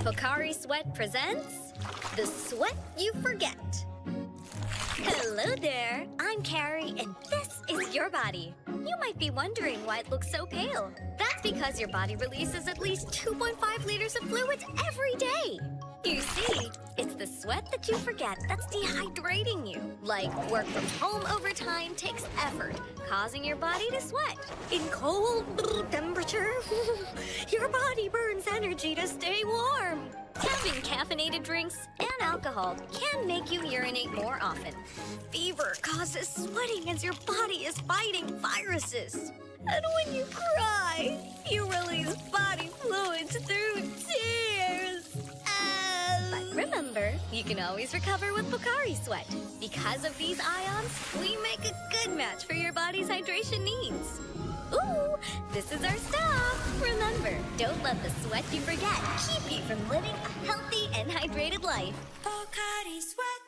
Pocari Sweat presents The Sweat You Forget. Hello there, I'm Carrie, and this is your body. You might be wondering why it looks so pale. That's because your body releases at least 2.5 liters of fluids every day. You see, it's the sweat that you forget that's dehydrating you. Like work from home overtime takes effort, causing your body to sweat. In cold temperature, your body burns energy to stay warm. Having caffeinated drinks and alcohol can make you urinate more often. Fever causes sweating as your body is fighting viruses. And when you cry, you release body fluids through tears. But remember, you can always recover with Pocari Sweat. Because of these ions, we make a good match for your body's hydration needs. Ooh, this is our stop. Remember, don't let the sweat you forget keep you from living a healthy and hydrated life. Pocari Sweat.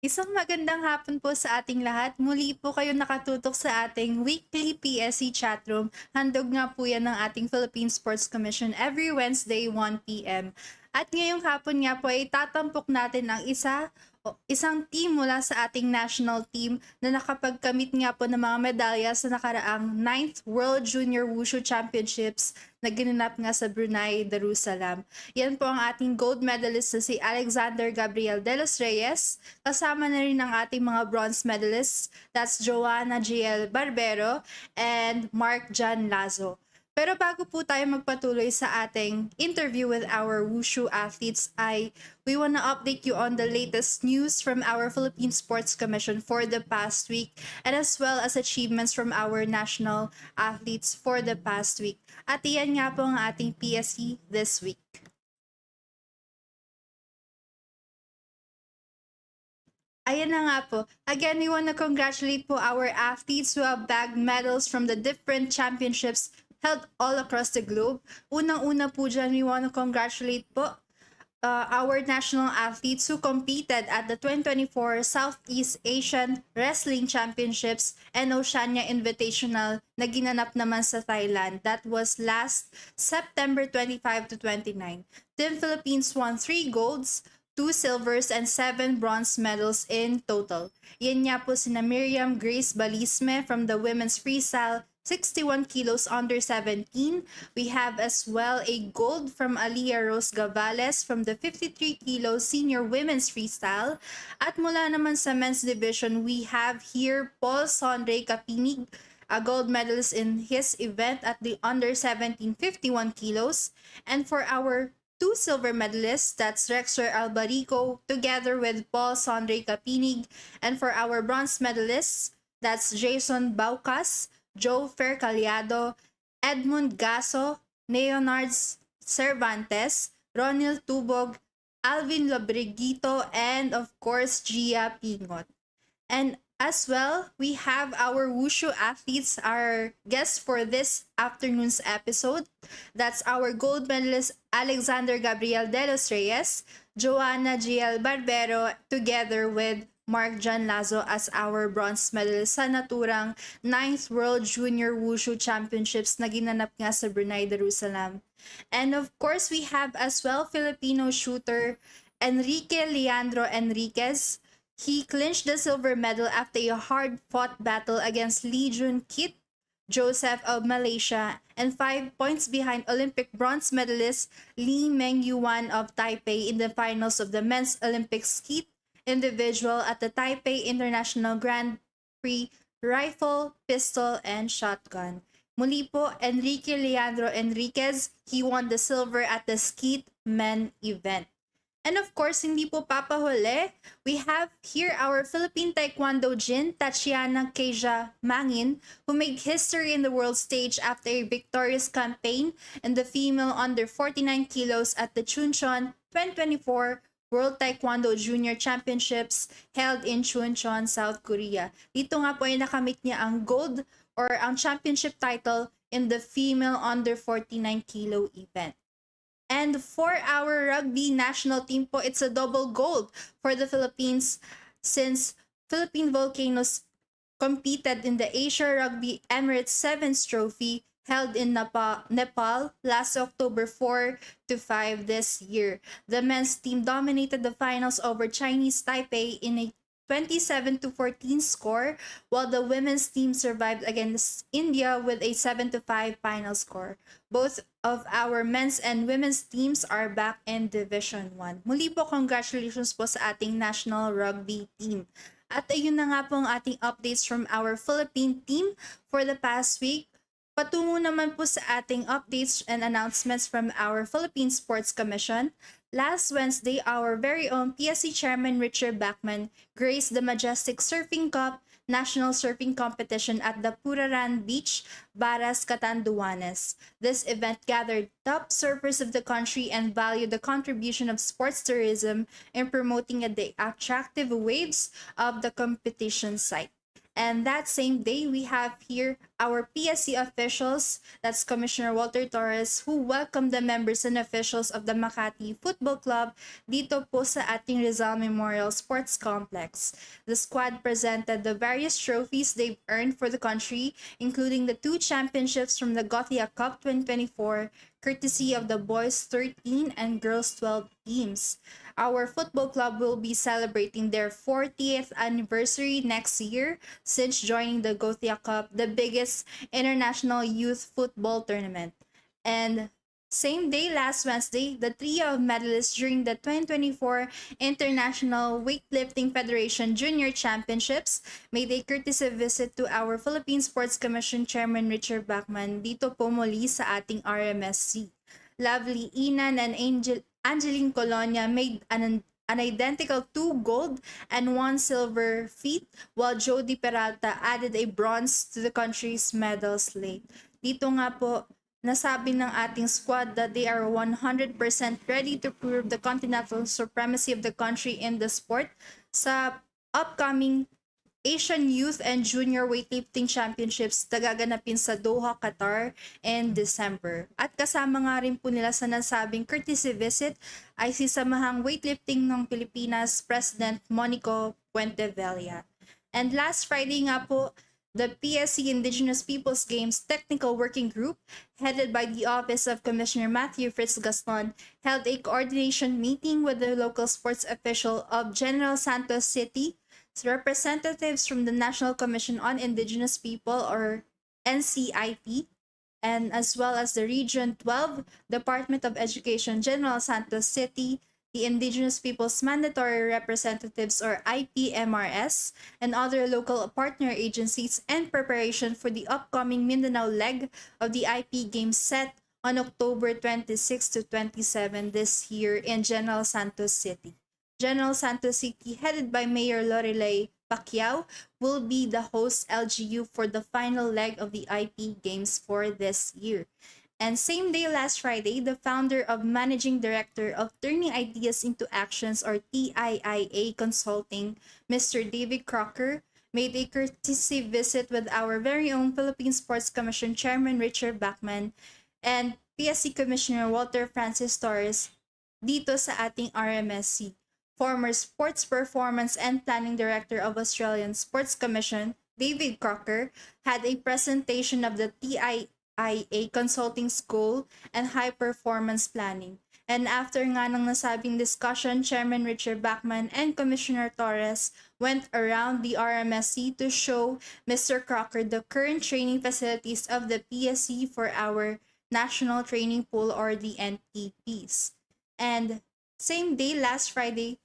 Isang magandang hapon po sa ating lahat. Muli po kayo nakatutok sa ating weekly Psc Chatroom. Handog nga po yan ng ating Philippine Sports Commission every Wednesday 1 p.m. At ngayong hapon nga po ay tatampok natin ang isang team mula sa ating national team na nakapagkamit nga po ng mga medalya sa nakaraang 9th World Junior Wushu Championships na ginanap nga sa Brunei Darussalam. Yan po ang ating gold medalist na si Alexander Gabriel Delos Reyes. Kasama na rin ang ating mga bronze medalists. That's Johanna, Jeiel, Barbero, and Mark John Lazo. Pero bago po tayo magpatuloy sa ating interview with our wushu athletes we want to update you on the latest news from our Philippine Sports Commission for the past week and as well as achievements from our national athletes for the past week. At iyan nga po ang ating PSC this week. Ayan na nga po. Again, we want to congratulate po our athletes who have bagged medals from the different championships held all across the globe. Unang-una po dyan, we want to congratulate po our national athletes who competed at the 2024 Southeast Asian Wrestling Championships and Oceania Invitational na ginanap naman sa Thailand. That was last September 25 to 29. Team Philippines won 3 golds, 2 silvers, and 7 bronze medals in total. Yan nga po sina Miriam Grace Balisme from the women's freestyle 61 kilos under 17. We have as well a gold from Alia Rose Gavales from the 53 kilos senior women's freestyle. At mula naman sa men's division, we have here Paul Sondre Capinig, a gold medalist in his event at the under 17 51 kilos. And for our 2 silver medalists, that's Rexer Albarico together with Paul Sondre Capinig. And for our bronze medalists, that's Jason Baucas, Joe Fercaliado, Edmund Gaso, Leonard Cervantes, Ronil Tubog, Alvin Lobrigito, and of course, Gia Pingot. And as well, we have our wushu athletes, our guests for this afternoon's episode. That's our gold medalist Alexander Gabriel Delos Reyes, Johanna Jeiel Barbero, together with Mark John Lazo as our bronze medalist sa naturang 9th World Junior Wushu Championships na ginanap nga sa Brunei Darussalam. And of course, we have as well Filipino shooter Enrique Leandro Enriquez. He clinched the silver medal after a hard-fought battle against Lee Jun Kit Joseph of Malaysia, and 5 points behind Olympic bronze medalist Lee Meng Yuan of Taipei in the finals of the men's Olympic skeet individual at the Taipei International Grand Prix rifle, pistol, and shotgun. Muli po, Enrique Leandro Enriquez, he won the silver at the skeet men event. And of course, hindi po papahuli, we have here our Philippine Taekwondo Jin, Tatiana Keja Mangin, who made history in the world stage after a victorious campaign in the female under 49 kilos at the Chuncheon 2024 World Taekwondo Junior Championships held in Chuncheon, South Korea. Dito nga po ay nakamit niya ang gold or ang championship title in the female under 49 kilo event. And for our rugby national team po, it's a double gold for the Philippines since Philippine Volcanoes competed in the Asia Rugby Emirates Sevens Trophy held in Nepal last October 4 to 5 this year. The men's team dominated the finals over Chinese Taipei in a 27 to 14 score, while the women's team survived against India with a 7 to 5 final score. Both of our men's and women's teams are back in Division 1. Muli po, congratulations po sa ating national rugby team. At ayun na nga po ang ating updates from our Philippine team for the past week. Patungo naman po sa ating updates and announcements from our Philippine Sports Commission. Last Wednesday, our very own Psc Chairman Richard Bachman graced the majestic Surfing Cup National Surfing Competition at the Puraran Beach, Baras, Catanduanes. This event gathered top surfers of the country and valued the contribution of sports tourism in promoting the attractive waves of the competition site. And that same day, we have here our PSC officials, that's Commissioner Walter Torres, who welcomed the members and officials of the Makati Football Club dito po sa ating Rizal Memorial Sports Complex. The squad presented the various trophies they've earned for the country, including the 2 championships from the Gothia Cup 2024, courtesy of the boys 13 and girls 12 teams. Our football club will be celebrating their 40th anniversary next year since joining the Gothia Cup, the biggest international youth football tournament. And same day, last Wednesday, the trio of medalists during the 2024 International Weightlifting Federation Junior Championships made a courtesy visit to our Philippine Sports Commission Chairman Richard Bachman dito po muli sa ating RMSC. Lovely Inan and Angeline Colonia made an identical 2 gold and 1 silver feat, while Jody Peralta added a bronze to the country's medal slate. Dito nga po, nasabi ng ating squad that they are 100% ready to prove the continental supremacy of the country in the sport sa upcoming Asian Youth and Junior Weightlifting Championships na gaganapin sa Doha, Qatar in December. At kasama nga rin po nila sa nasabing courtesy visit ay si Samahang Weightlifting ng Pilipinas President Monico Puentevilla. And last Friday nga po, the PSC Indigenous Peoples Games Technical Working Group, headed by the Office of Commissioner Matthew Fritz Gaston, held a coordination meeting with the local sports official of General Santos City, representatives from the National Commission on Indigenous People or NCIP, and as well as the Region 12 Department of Education General Santos City, the Indigenous Peoples Mandatory Representatives or IPMRS, and other local partner agencies in preparation for the upcoming Mindanao leg of the IP Games set on October 26 to 27 this year in General Santos City. General Santos City, headed by Mayor Lorelei Pacquiao, will be the host LGU for the final leg of the IP Games for this year. And same day last Friday, the founder of Managing Director of Turning Ideas into Actions or TIIA Consulting, Mr. David Crocker, made a courtesy visit with our very own Philippine Sports Commission Chairman Richard Bachman and PSC Commissioner Walter Francis Torres dito sa ating RMSC. Former Sports Performance and Planning Director of Australian Sports Commission, David Crocker, had a presentation of the TIIA Consulting School and High Performance Planning. And after nga ng nasabing discussion, Chairman Richard Bachman and Commissioner Torres went around the RMSC to show Mr. Crocker the current training facilities of the PSC for our National Training Pool or the NTPs. And same day, last Friday,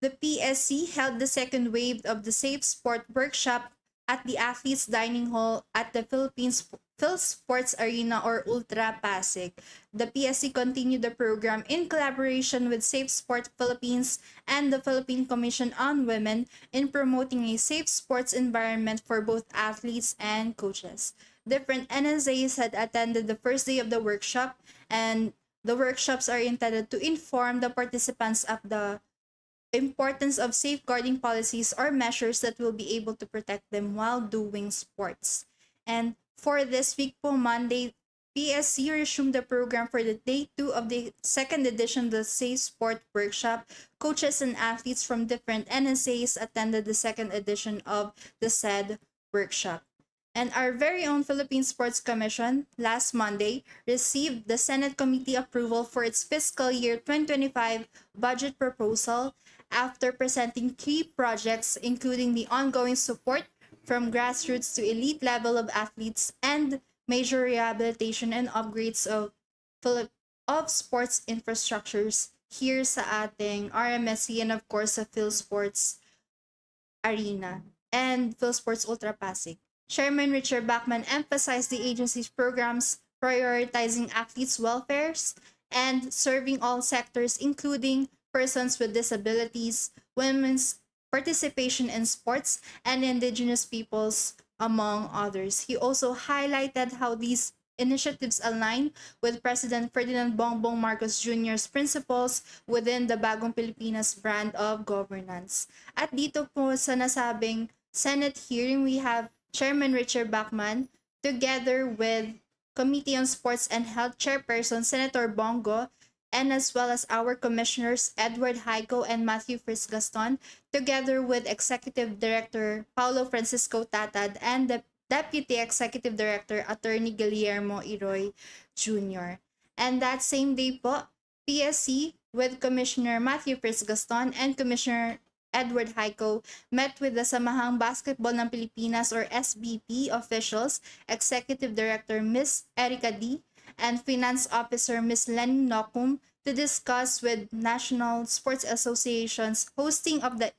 the PSC held the second wave of the Safe Sport Workshop at the Athletes Dining Hall at the Phil Sports Arena or Ultra Pasig. The PSC continued the program in collaboration with Safe Sport Philippines and the Philippine Commission on Women in promoting a safe sports environment for both athletes and coaches. Different NSAs had attended the first day of the workshop, and the workshops are intended to inform the participants of the importance of safeguarding policies or measures that will be able to protect them while doing sports. And for this week po, Monday, PSC resumed the program for the day 2 of the second edition of the Safe Sport Workshop. Coaches and athletes from different NSAs attended the second edition of the said workshop. And our very own Philippine Sports Commission last Monday received the Senate Committee approval for its fiscal year 2025 budget proposal after presenting key projects including the ongoing support from grassroots to elite level of athletes and major rehabilitation and upgrades of sports infrastructures here sa ating RMSC and of course sa Phil Sports Arena and Phil Sports Ultra Pasig. Chairman Richard Bachman emphasized the agency's programs prioritizing athletes' welfares and serving all sectors including persons with disabilities, women's participation in sports, and indigenous peoples, among others. He also highlighted how these initiatives align with President Ferdinand Bongbong Marcos Jr.'s principles within the Bagong Pilipinas brand of governance. At dito po sa nasabing Senate hearing, we have Chairman Richard Bachman together with Committee on Sports and Health Chairperson Senator Bongo, and as well as our commissioners Edward Haico and Matthew Fritz Gaston, together with Executive Director Paulo Francisco Tatad and the Deputy Executive Director Attorney Guillermo Iroy Jr. And that same day po, PSC with Commissioner Matthew Fritz Gaston and Commissioner Edward Haico met with the Samahang Basketball ng Pilipinas or SBP officials, Executive Director Ms. Erica D. and Finance Officer Ms. Lenny Nocum to discuss with National Sports Association's hosting of the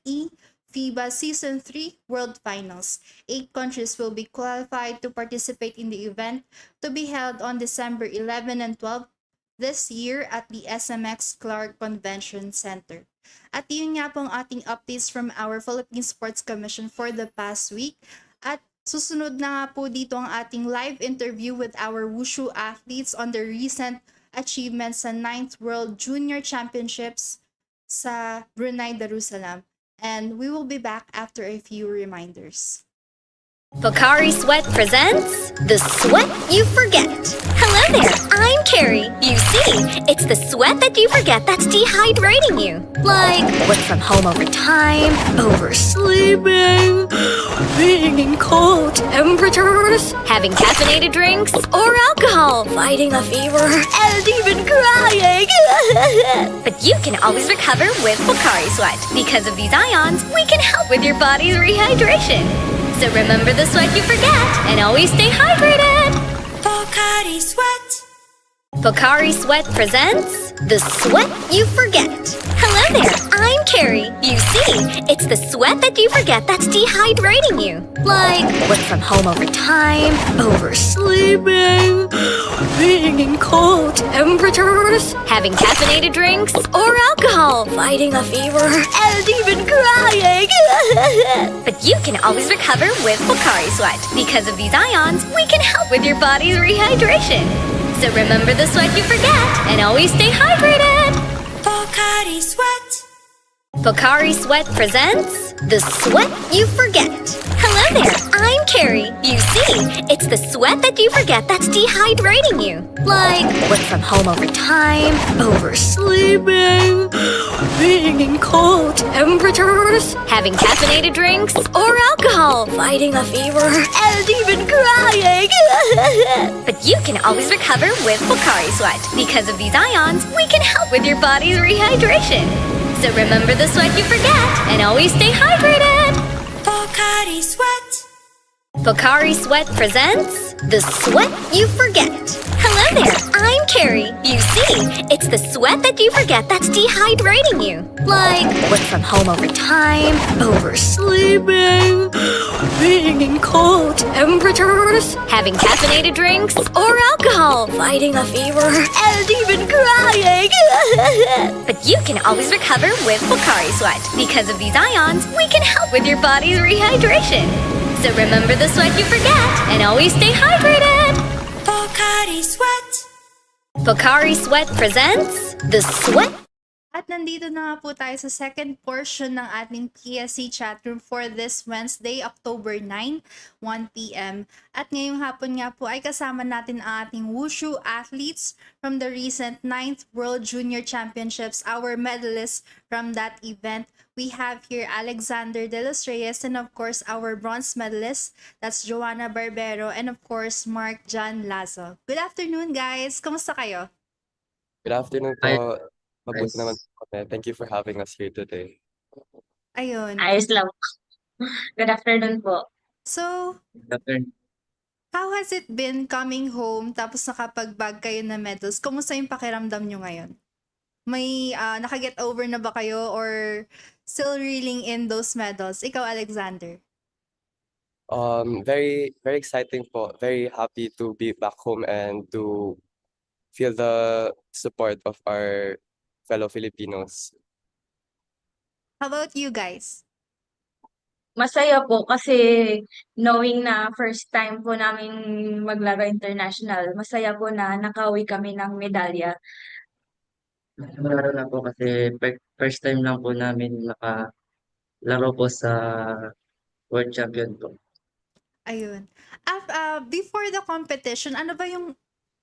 FIBA Season 3 World Finals. 8 countries will be qualified to participate in the event to be held on December 11 and 12 this year at the SMX Clark Convention Center. At yun nga pong ating updates from our Philippine Sports Commission for the past week. At susunod na nga po dito ang ating live interview with our Wushu athletes on the recent achievements sa 9th World Junior Championships sa Brunei Darussalam. And we will be back after a few reminders. Pocari Sweat presents The Sweat You Forget. Hello there, I'm Carrie. You see, it's the sweat that you forget that's dehydrating you. Like work from home overtime, oversleeping, being in cold temperatures, having caffeinated drinks, or alcohol, fighting a fever, and even crying. But you can always recover with Pocari Sweat. Because of these ions, we can help with your body's rehydration. So remember the sweat you forget and always stay hydrated. Pocari Sweat. Pocari Sweat presents The Sweat You Forget. Hello there, I'm Carrie. You see, it's the sweat that you forget that's dehydrating you. Like work from home overtime, oversleeping, being in cold temperatures, having caffeinated drinks, or alcohol, fighting a fever, and even crying. But you can always recover with Pocari Sweat. Because of these ions, we can help with your body's rehydration. So remember the sweat you forget and always stay hydrated. Pocari Sweat. Pocari Sweat presents The Sweat You Forget. Hello there, I'm Carrie. You see, it's the sweat that you forget that's dehydrating you. Like work from home overtime, oversleeping, being in cold temperatures, having caffeinated drinks, or alcohol, fighting a fever, and even crying. But you can always recover with Pocari Sweat. Because of these ions, we can help with your body's rehydration. So remember the sweat you forget and always stay hydrated. Pocari Sweat. Pocari Sweat presents The Sweat You Forget. Hello there, I'm Carrie. You see, it's the sweat that you forget that's dehydrating you. Like work from home overtime, oversleeping, being in cold temperatures, having caffeinated drinks, or alcohol, fighting a fever, and even crying. But you can always recover with Pocari Sweat. Because of these ions, we can help with your body's rehydration. So remember the sweat you forget and always stay hydrated. Pocari Sweat. Pocari Sweat presents The Sweat. At nandito na nga po tayo sa second portion ng ating Psc Chatroom for this Wednesday, October 9, 1 p.m. At ngayong hapon nga po ay kasama natin ang ating Wushu athletes from the recent 9th World Junior Championships, our medalists from that event. We have here Alexander Delos Reyes and of course our bronze medalist, that's Johanna Barbero, and of course Mark John Lazo. Good afternoon guys! Kumusta kayo? Good afternoon Ay, po. Mabuti ayos. naman po kami. Thank you for having us here today. Ayun. Ayos lang. Good afternoon po. So, Afternoon. how has it been coming home tapos nakapag-bag kayo na medals? Kumusta yung pakiramdam nyo ngayon? May nakaget over na ba kayo or still reeling in those medals? Ikaw, Alexander. Very very exciting po. Very happy to be back home and to feel the support of our fellow Filipinos. How about you guys? Masaya po kasi knowing na first time po namin maglaro international, masaya po na nakauwi kami ng medalya. Laro na po kasi first time lang po namin nakalaro po sa World Champion po. Ayun. Before the competition, ano ba yung...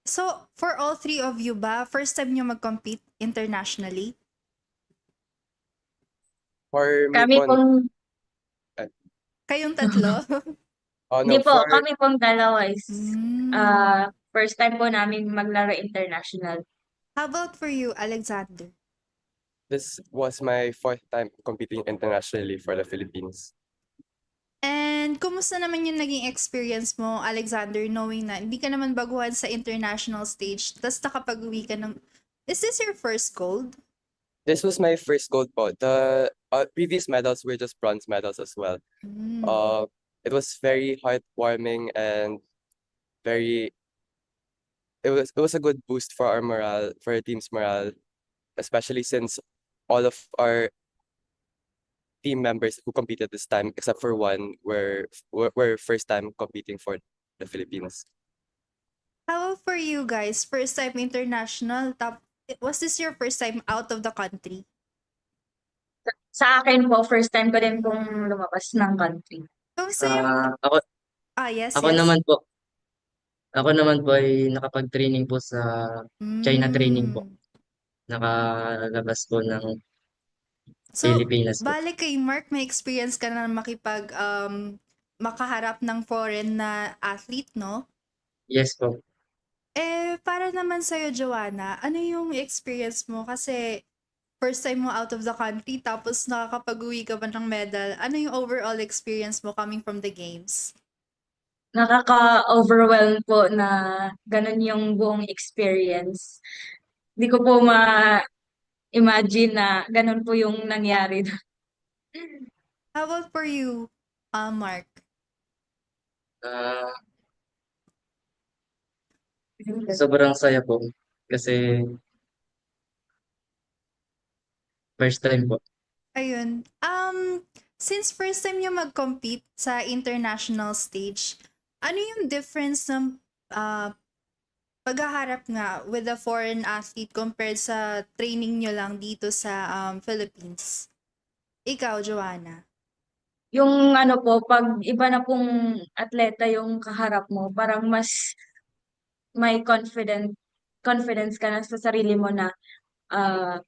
So, for all three of you ba, first time nyo mag-compete internationally? For me Kami po, pong, Kayong tatlo? hindi po, for kami pong dalawa is Mm. first time po namin maglaro international. How about for you, Alexander? this was my fourth time competing internationally for the Philippines. And kumusta naman yung naging experience mo, Alexander, knowing na hindi ka naman baguhan sa international stage, tapos nakapag-uwi ka ng... Is this your first gold? This was my first gold po. The previous medals were just bronze medals as well. Mm. It was very heartwarming and it was a good boost for our morale, for our team's morale, especially since all of our team members who competed this time, except for one, were first time competing for the Philippines. How about for you guys? First time international? Was this your first time out of the country? Sa akin po, first time ko din pong lumabas ng country. Kamusta yung... Ako, yes, ako yes. naman po, ako naman po ay nakapag-training po sa China training po. Mm. Nakalabas po ng So, Pilipinas po. bale kay Mark, may experience ka na makaharap ng foreign na athlete, no? Yes po. Para naman sa'yo, Joanna, ano yung experience mo? Kasi first time mo out of the country, tapos nakakapag-uwi ka ba ng medal? Ano yung overall experience mo coming from the games? Nakaka-overwhelm po na ganun yung buong experience. Hindi ko po ma-imagine na ganun po yung nangyari. How about for you, Mark? Ah, sobrang saya po kasi first time po. Ayun. Since first time niyo mag-compete sa international stage, ano yung difference ng paghaharap nga with a foreign athlete compared sa training nyo lang dito sa Philippines? Ikaw, Joanna. Yung ano po, pag iba na pong atleta yung kaharap mo, parang mas may confidence ka na sa sarili mo na ah,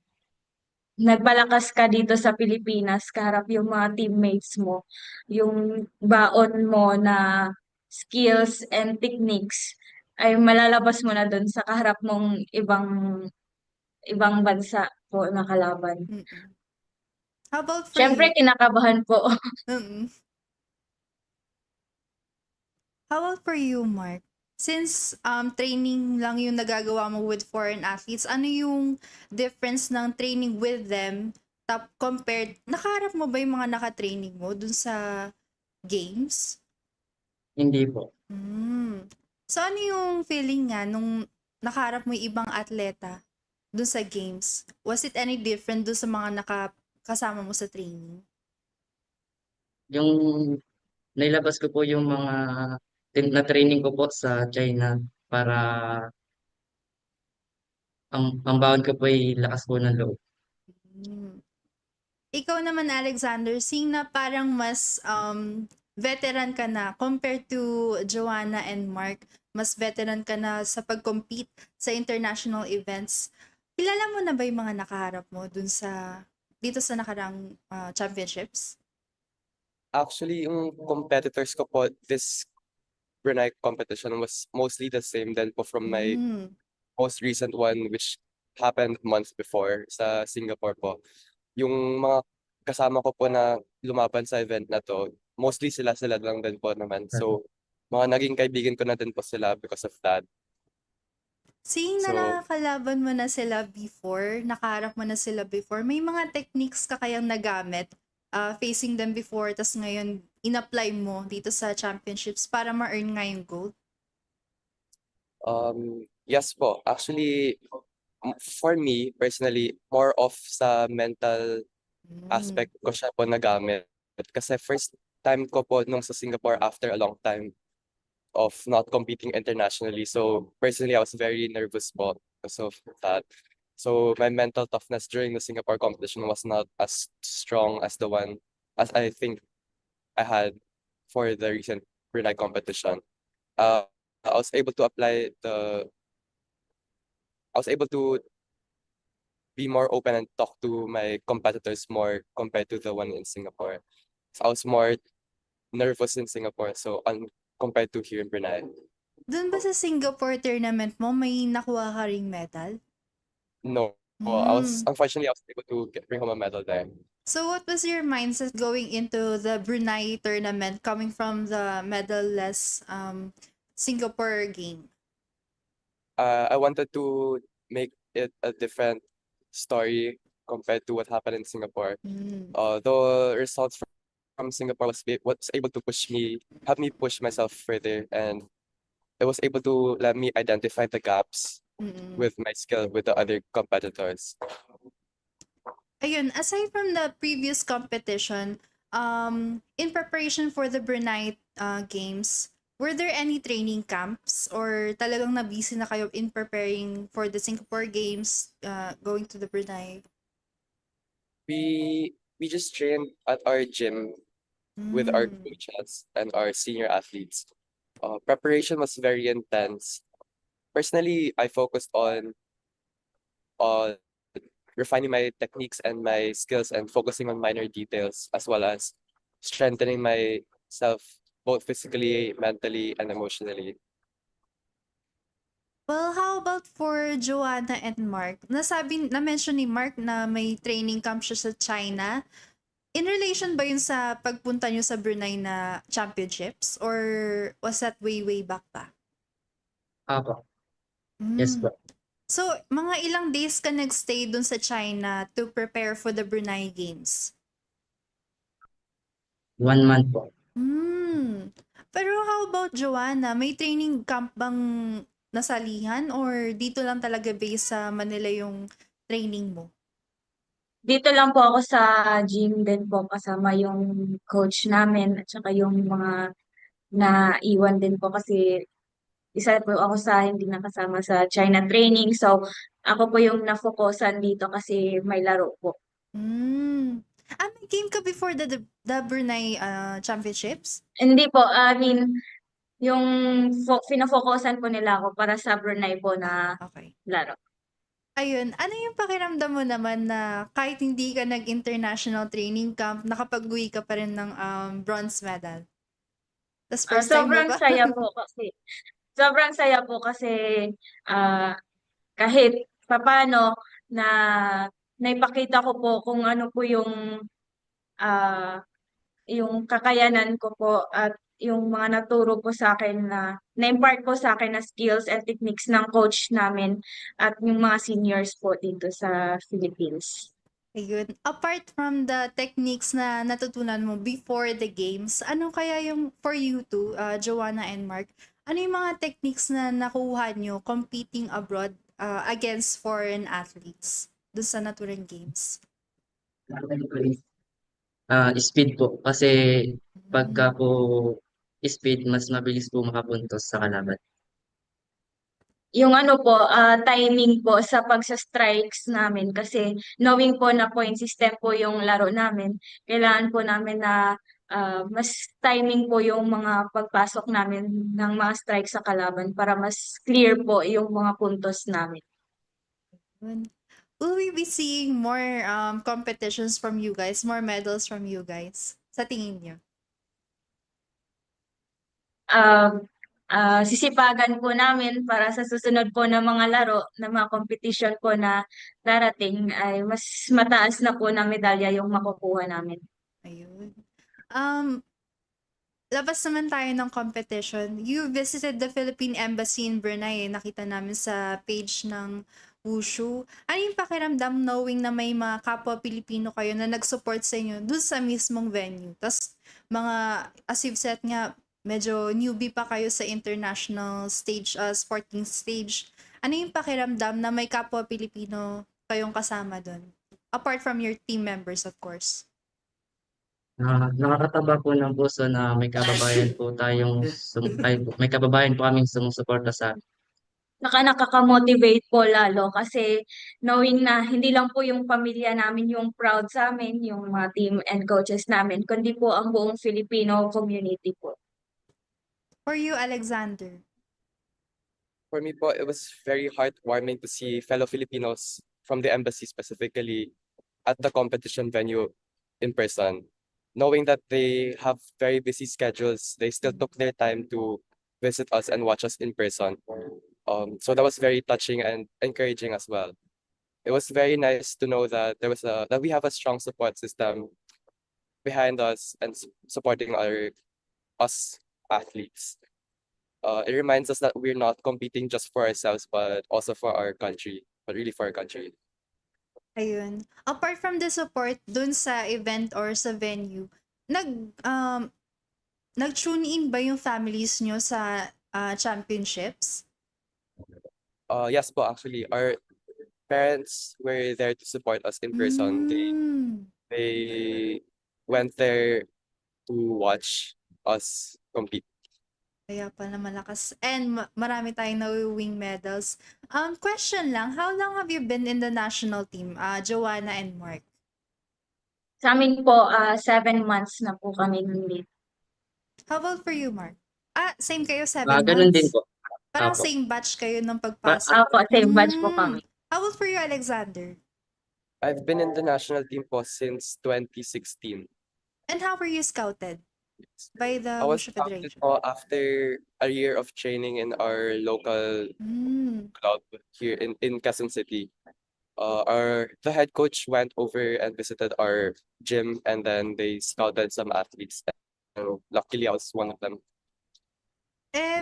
nagpalakas ka dito sa Pilipinas, kaharap yung mga teammates mo, yung baon mo na skills and techniques ay malalabas mo na dun sa kaharap mong ibang ibang bansa po na kalaban. Mm-mm. How about for Siyempre, you? kinakabahan po. Mm-mm. How about for you, Mark? Since training lang yung nagagawa mo with foreign athletes, ano yung difference ng training with them compared, nakaharap mo ba yung mga nakatraining mo dun sa games? Hindi po. So ano yung feeling nga nung nakaharap mo yung ibang atleta dun sa games? Was it any different dun sa mga kasama mo sa training? Yung nailabas ko po yung mga na-training ko po sa China para ang baon ko po ay lakas po ng loob. Hmm. Ikaw naman, Alexander, seeing na parang mas veteran ka na compared to Joanna and Mark, mas veteran ka na sa pag-compete sa international events. Kilala mo na ba yung mga nakaharap mo dito sa nakarang championships? Actually, yung competitors ko po, this Brunei competition was mostly the same then po from my Mm. most recent one, which happened months before sa Singapore po. Yung mga kasama ko po na lumaban sa event na to, mostly sila lang din po naman. So, mga naging kaibigan ko na din po sila because of that. Seeing na So, nakakalaban mo na sila before, nakaharap mo na sila before, may mga techniques ka kayang nagamit facing them before, tas ngayon in-apply mo dito sa championships para ma-earn nga yung gold? yes po. Actually, for me, personally, more of sa mental aspect ko siya po nagamit. Kasi first time ko po nung sa Singapore after a long time of not competing internationally. So personally, I was very nervous po because of that. So my mental toughness during the Singapore competition was not as strong as the one as I think I had for the recent Brunei competition. I was able to apply I was able to be more open and talk to my competitors more compared to the one in Singapore. So I was more nervous in Singapore, so compared to here in Brunei. Doon ba sa Singapore tournament mo, may nakuha ka ring medal? No, Mm. unfortunately I was able to bring home a medal there. So what was your mindset going into the Brunei tournament coming from the medal-less Singapore game? I wanted to make it a different story compared to what happened in Singapore. Mm. The results from Singapore was able to help me push myself further, and it was able to let me identify the gaps Mm-mm. with my skill with the other competitors. Ayun, aside from the previous competition, in preparation for the Brunei games, were there any training camps or talagang na-busy na kayo in preparing for the Singapore games, going to the Brunei? We We just trained at our gym with our Mm. coaches and our senior athletes. Preparation was very intense. Personally, I focused on refining my techniques and my skills and focusing on minor details as well as strengthening myself both physically, mentally, and emotionally. Well, how about for Joanna and Mark? Na-mention ni Mark na may training camp siya sa China. In relation ba yun sa pagpunta nyo sa Brunei na championships? Or was that way back pa? Apo. Yes Mm. po. So, mga ilang days ka nagstay dun sa China to prepare for the Brunei Games? 1 month po. Hmm. Pero how about Joanna? May training camp bang nasalihan or dito lang talaga base sa Manila yung training mo? Dito lang po ako sa gym din po kasama yung coach namin at saka yung mga naiwan din po kasi isa po ako sa hindi nakasama sa China training. So, ako po yung nafokusan dito kasi may laro po. Hmm. May game ka before the Brunei Championships? Hindi po, I mean, yung fina-focusan po nila ako para sa Brunei po na Okay. laro. Ayun, ano yung pakiramdam mo naman na kahit hindi ka nag-international training camp, nakapag-uwi ka pa rin ng bronze medal? Tas first time mo Sobrang ba? saya po kasi sobrang saya po kasi ah, kahit papano na naipakita ko po kung ano po ah, yung kakayanan ko po at yung mga naturo po sa akin na-impart po sa akin na skills and techniques ng coach namin at yung mga seniors po dito sa Philippines. Ayun. Apart from the techniques na natutunan mo before the games, ano kaya yung for you two, Joanna and Mark, ano yung mga techniques na nakuha nyo competing abroad against foreign athletes dun sa naturang games? Speed po. Kasi pagka Mm. po speed, mas mabilis po makapuntos sa kalaban. Yung ano po, timing po sa pagsa-strikes namin kasi knowing po na point system po yung laro namin, kailangan po namin na mas timing po yung mga pagpasok namin ng mga strikes sa kalaban para mas clear po yung mga puntos namin. Yun. Will we be seeing more competitions from you guys, more medals from you guys? Sa tingin nyo? Um, Sisipagan po namin para sa susunod po na mga laro, na mga competition po na darating ay mas mataas na po na medalya yung makukuha namin. Ayun. Labas naman tayo ng competition. You visited the Philippine Embassy in Brunei. Nakita namin sa page ng Wushu. Ano yung pakiramdam knowing na may mga kapwa Pilipino kayo na nag-support sa inyo dun sa mismong venue? Tapos, mga, as you've said nga, medyo newbie pa kayo sa international stage, sporting stage. Ano yung pakiramdam na may kapwa Pilipino kayong kasama dun? Apart from your team members, of course. Nakakataba po ng puso na may kababayan po may kababayan po kaming sumusuporta sa amin. Nakaka-motivate po lalo kasi knowing na hindi lang po yung pamilya namin yung proud sa amin, yung mga team and coaches namin, kundi po ang buong Filipino community po. For you, Alexander. For me po, it was very heartwarming to see fellow Filipinos from the embassy specifically at the competition venue in person. Knowing that they have very busy schedules, they still took their time to visit us and watch us in person. So that was very touching and encouraging as well. It was very nice to know that that we have a strong support system behind us and supporting us athletes. It reminds us that we're not competing just for ourselves, but also for our country, but really for our country. Ayun. Apart from the support dun sa event or sa venue, nag-tune in ba yung families nyo sa championships? Yes po, actually, our parents were there to support us in person. Mm. They went there to watch us compete. Kaya pala malakas. And marami tayong nawi-wing medals. Question lang, how long have you been in the national team, Joanna and Mark? Sa amin po, 7 months na po kami nandito. How about for you, Mark? Same kayo, Ganun din 7 months? po. Parang Opo. same batch kayo ng pagpasok. Opo, same batch po kami. How about for you, Alexander? I've been in the national team po since 2016. And how were you scouted by the I was Wushu scouted Federation? po after a year of training in our local club here in Quezon City. The head coach went over and visited our gym, and then they scouted some athletes. And luckily, I was one of them.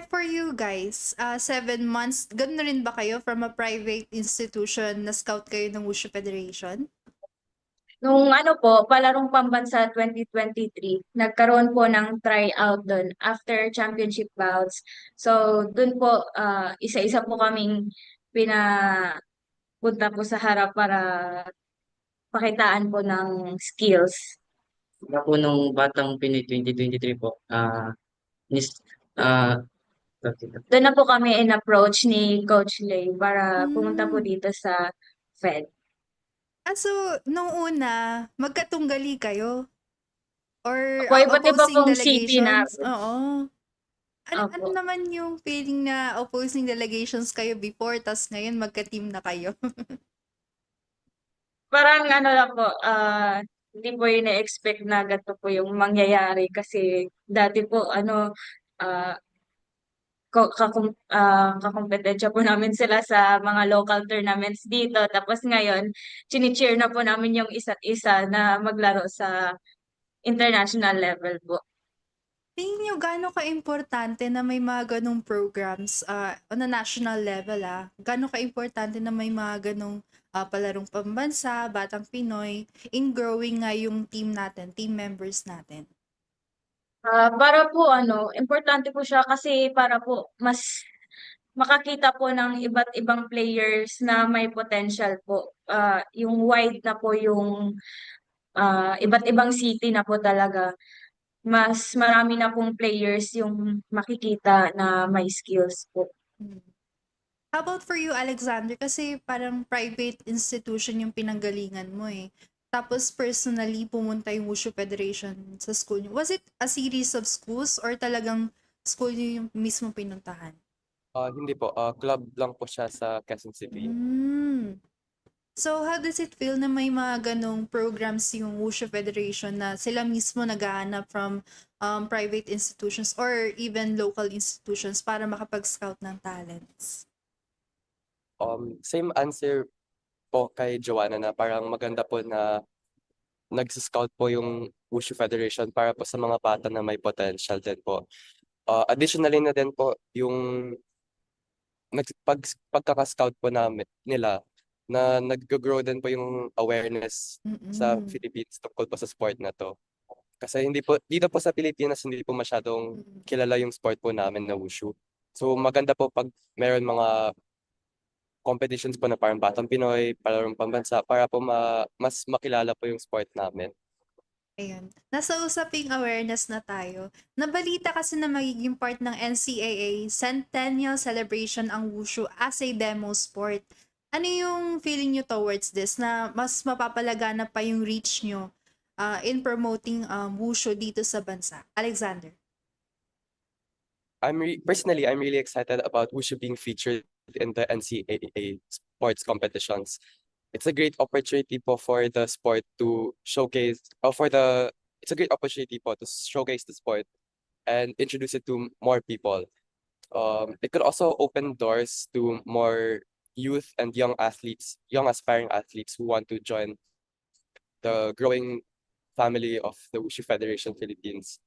For you guys, 7 months, ganun na rin ba kayo from a private institution na scout kayo ng Wushu Federation? Nung palarong pambansa 2023, nagkaroon po ng tryout doon after championship bouts. So, doon po, isa-isa po kaming pinapunta po sa harap para pakitaan po ng skills. Po nung Batang Pinoy 2023 po, nis, ah, Doon na po kami in-approach ni Coach Lay para pumunta po dito sa Fed. So, nung una, magkatunggali kayo? Or Opo, iba't iba opposing pong city na. delegations? Oo. Ano Opo. naman yung feeling na opposing delegations kayo before, tas ngayon magka-team na kayo? Parang lang po, hindi po yun na-expect na ganito po yung mangyayari kasi dati po ah, kakumpetensya po namin sila sa mga local tournaments dito. Tapos ngayon, chini-cheer na po namin yung isa't isa na maglaro sa international level po. Tingin nyo gaano ka-importante na may mga ganong programs on a national level Gaano ka-importante na may mga ganong palarong pambansa, Batang Pinoy, in growing nga yung team natin, team members natin? Para po importante po siya kasi para po mas makakita po ng iba't ibang players na may potential po. Yung wide na po yung iba't ibang city na po talaga. Mas marami na pong players yung makikita na may skills po. How about for you, Alexander? Kasi parang private institution yung pinanggalingan mo eh. Tapos personally, pumunta yung Wushu Federation sa school niyo. Was it a series of schools or talagang school niyo yung mismo pinuntahan? Hindi po, club lang po siya sa Quezon City. So, how does it feel na may mga ganong programs yung Wushu Federation na sila mismo naghahanap from private institutions or even local institutions para makapag-scout ng talents? Same answer po kay Johanna na parang maganda po na nag-scout po yung Wushu Federation para po sa mga bata na may potential din po. Additionally na din po yung pagkaka-scout po nila na nag-grow din po yung awareness sa Philippines tungkol po sa sport na to. Kasi dito po sa Pilipinas, hindi po masyadong kilala yung sport po namin na Wushu. So maganda po pag meron mga competitions po na parang Batang Pinoy, palarong pambansa, para po mas makilala po yung sport namin. Ayun. Nasa usaping awareness na tayo. Nabalita kasi na magiging part ng NCAA Centennial Celebration ang Wushu as a demo sport. Ano yung feeling nyo towards this na mas mapapalaganap pa yung reach nyo in promoting Wushu dito sa bansa? Alexander? Personally, I'm really excited about Wushu being featured in the NCAA sports competitions. It's a great opportunity po for the sport to showcase, it's a great opportunity po to showcase the sport and introduce it to more people. It could also open doors to more youth and young aspiring athletes who want to join the growing family of the Wushu Federation Philippines.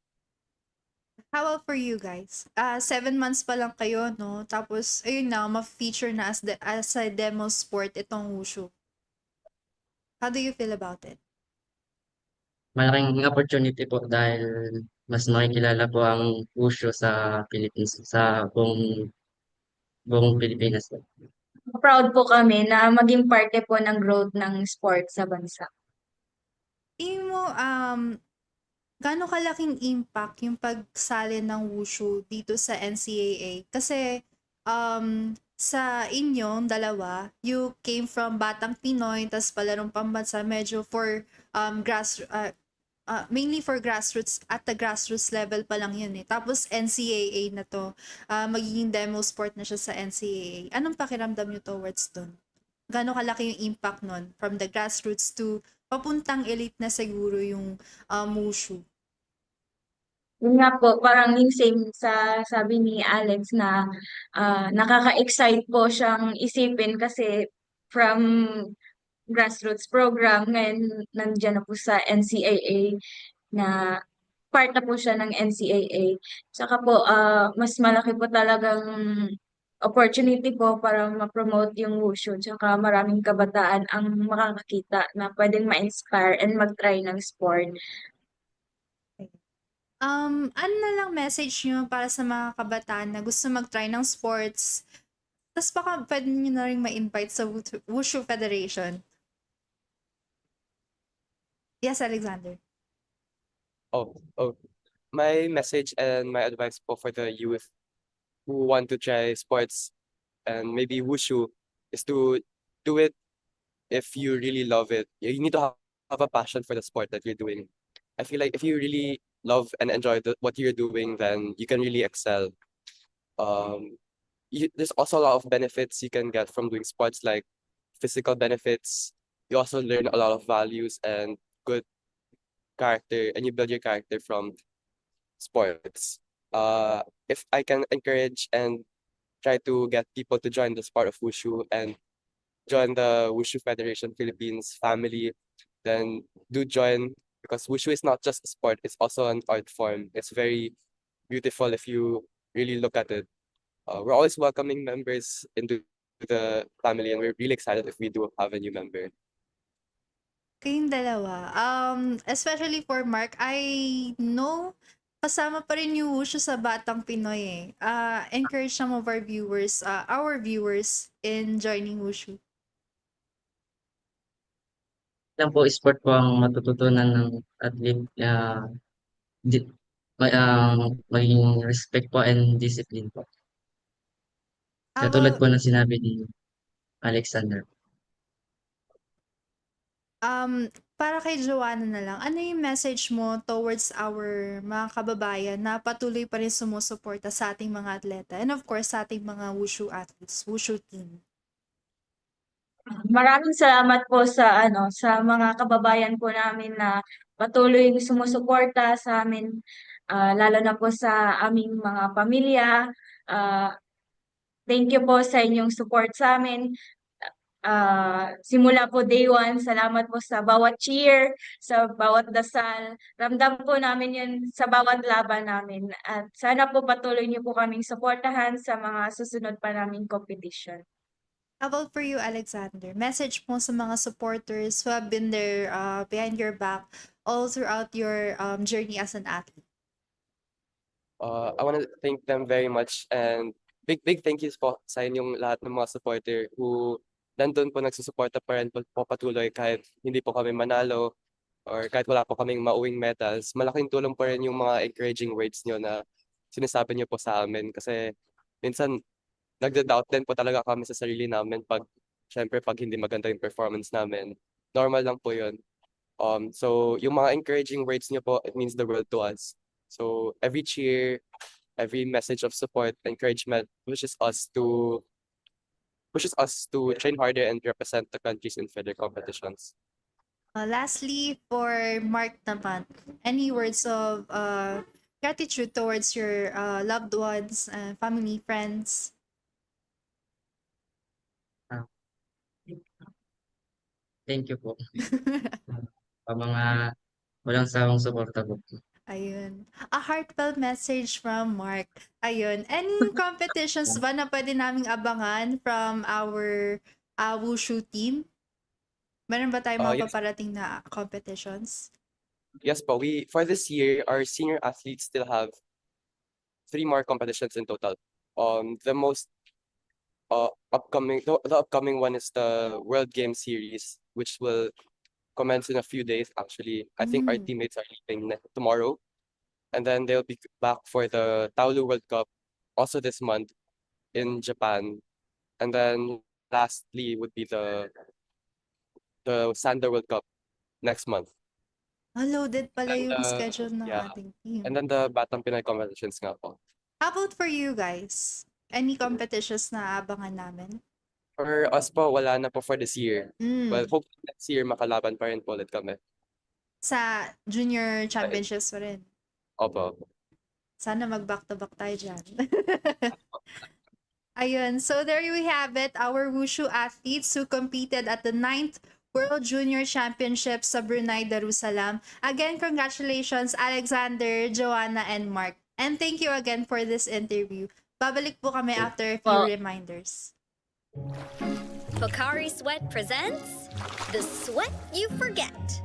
How about for you guys? 7 months pa lang kayo, no? Tapos, ayun na, ma-feature na as a demo sport itong Wushu. How do you feel about it? malaking opportunity po dahil mas makikilala po ang Wushu sa Philippines, sa buong Pilipinas po. Proud po kami na maging parte po ng growth ng sport sa bansa. Tingin mo, gaano kalaking impact yung pagsali ng Wushu dito sa NCAA? Kasi, sa inyong dalawa, you came from Batang Pinoy, tas palarong pambansa, medyo for mainly for grassroots, at the grassroots level pa lang yun eh. Tapos NCAA na to, magiging demo sport na siya sa NCAA. Anong pakiramdam nyo towards dun? Gano'ng kalaki yung impact nun from the grassroots to papuntang elite na siguro yung wushu? Yun nga po, parang yung same sa sabi ni Alex na nakaka-excite po siyang isipin kasi from grassroots program, ngayon nandiyan na po sa NCAA na part na po siya ng NCAA. Saka po, mas malaki po talagang opportunity po para ma-promote yung wushu. Tsaka maraming kabataan ang makakakita na pwedeng ma-inspire and mag-try ng sport. Ano na lang message nyo para sa mga kabataan na gusto mag-try ng sports? Tapos baka pwede nyo na rin ma-invite sa Wushu Federation. Yes, Alexander. Oh, my message and my advice po for the youth who want to try sports and maybe wushu is to do it if you really love it. You need to have a passion for the sport that you're doing. I feel like if you really love and enjoy what you're doing, then you can really excel. There's also a lot of benefits you can get from doing sports, like physical benefits. You also learn a lot of values and good character, and you build your character from sports. If I can encourage and try to get people to join the sport of wushu and join the Wushu Federation Philippines family, then do join, because wushu is not just a sport, it's also an art form. It's very beautiful if you really look at it. We're always welcoming members into the family, and we're really excited if we do have a new member. Kayong dalawa. Especially for Mark, I know kasama pa rin yung wushu sa Batang Pinoy eh. Encourage some of our viewers in joining wushu. Lang po, sport po ang matututunan ng athlete. Di, maging respect po and discipline po. Katulad About, po ng sinabi ni Alexander. para kay Johanna na lang, ano yung message mo towards our mga kababayan na patuloy pa rin sumusuporta sa ating mga atleta and of course sa ating mga wushu athletes, wushu team? Maraming salamat po sa mga kababayan po namin na patuloy sumusuporta sa amin, lalo na po sa aming mga pamilya. Ah, Thank you po sa inyong support sa amin. Simula po day one, salamat po sa bawat cheer, sa bawat dasal. Ramdam po namin yun sa bawat laban namin. At sana po patuloy niyo po kaming suportahan sa mga susunod pa naming competition. How about for you, Alexander? Message mo sa mga supporters who have been there behind your back all throughout your journey as an athlete. I want to thank them very much, and big thank yous po sa inyong lahat ng mga supporter who nandun po nagsusuporta pa rin po patuloy kahit hindi po kami manalo or kahit wala po kaming mauwing medals. Malaking tulong pa rin yung mga encouraging words nyo na sinasabi nyo po sa amin, kasi minsan nagda-doubt din po talaga kami sa sarili namin syempre pag hindi maganda yung performance namin. Normal lang po yun. So yung mga encouraging words nyo po, it means the world to us. So every cheer, every message of support, encouragement pushes us to train harder and represent the countries in further competitions. Lastly, for Mark naman, any words of gratitude towards your loved ones, family, friends? Thank you po. Sa mga walang sawang suporta po. Ayun. A heartfelt message from Mark. Ayun. Any competitions ba na pwede naming abangan from our wushu team? Meron ba tayong mga Yes. paparating na competitions? Yes po, for this year, our senior athletes still have 3 more competitions in total. The most the upcoming one is the World Game Series, which will commence in a few days actually. I think our teammates are leaving tomorrow, and then they'll be back for the Taolu World Cup also this month in Japan. And then lastly would be the Sander World Cup next month. Loaded pala And yung schedule ng yeah, ating team. and then the Batang Pinoy competitions nga po. How about for you guys? Any competitions na abangan namin? For us po, wala na po for this year. Well, Mm, hopefully next year makalaban pa rin po ulit kami. sa junior championships pa rin. Opo. Sana mag-back-to-back tayo dyan. Ayun, so there we have it, our wushu athletes who competed at the 9th World Junior Championships sa Brunei Darussalam. Again, congratulations Alexander, Johanna, and Mark. And thank you again for this interview. Babalik po kami after a few Po. Psc reminders. Sweat presents The Sweat You Forget.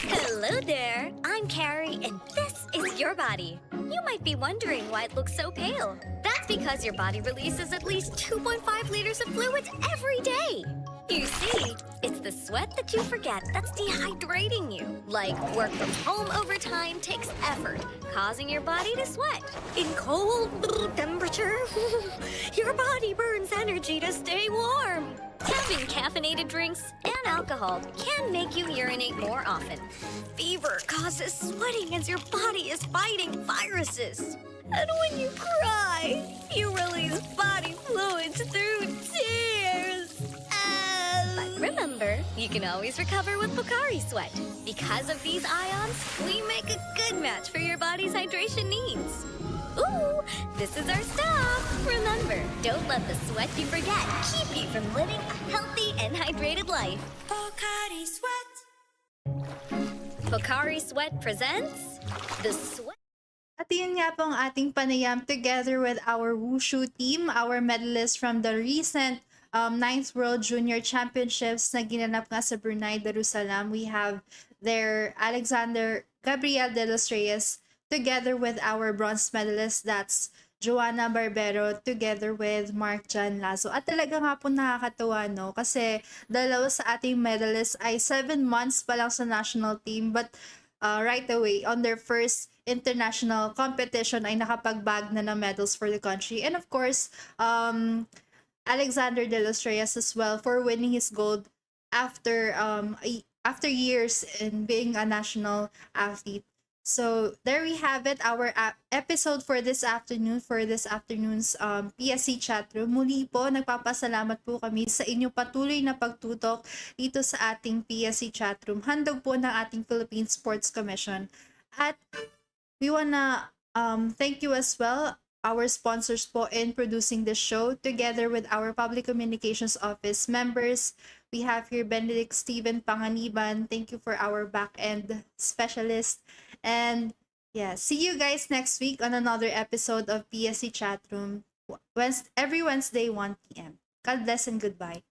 Hello there, I'm Carrie, and this is your body. You might be wondering why it looks so pale. That's because your body releases at least 2.5 liters of fluids every day. You see, it's the sweat that you forget that's dehydrating you. Like work from home overtime takes effort, causing your body to sweat. In cold temperature, your body burns energy to stay warm. Having caffeinated drinks and alcohol can make you urinate more often. Fever causes sweating as your body is fighting viruses. And when you cry, you release body fluids through tears. But remember, you can always recover with Pocari Sweat. Because of these ions, we make a good match for your body's hydration needs. Ooh, this is our stop. Remember, don't let the sweat you forget keep you from living a healthy and hydrated life. Pocari Sweat. Pocari Sweat presents The Sweat. At yun nga po ang ating panayam together with our wushu team, our medalists from the recent 9th World Junior Championships na ginanap nga sa Brunei Darussalam. We have their Alexander Gabriel Delos Reyes together with our bronze medalist, that's Johanna Barbero, together with Mark John Lazo. At talaga nga po nakakatuwa, no? Kasi dalawa sa ating medalists ay 7 months pa lang sa national team, but right away, on their first international competition ay nakapag-bag na ng medals for the country. And of course, Alexander Delos Reyes as well for winning his gold after years in being a national athlete. So there we have it, our episode for this afternoon, for this afternoon's PSC Chatroom. Muli po, nagpapasalamat po kami sa inyong patuloy na pagtutok dito sa ating PSC Chatroom. Handog po ng ating Philippine Sports Commission. At we wanna thank you as well, our sponsors po in producing this show, together with our Public Communications Office members. We have here Benedict Steven Panganiban. Thank you for our back-end specialist. And yeah, see you guys next week on another episode of PSC Chatroom. Every Wednesday, 1 p.m. God bless and goodbye.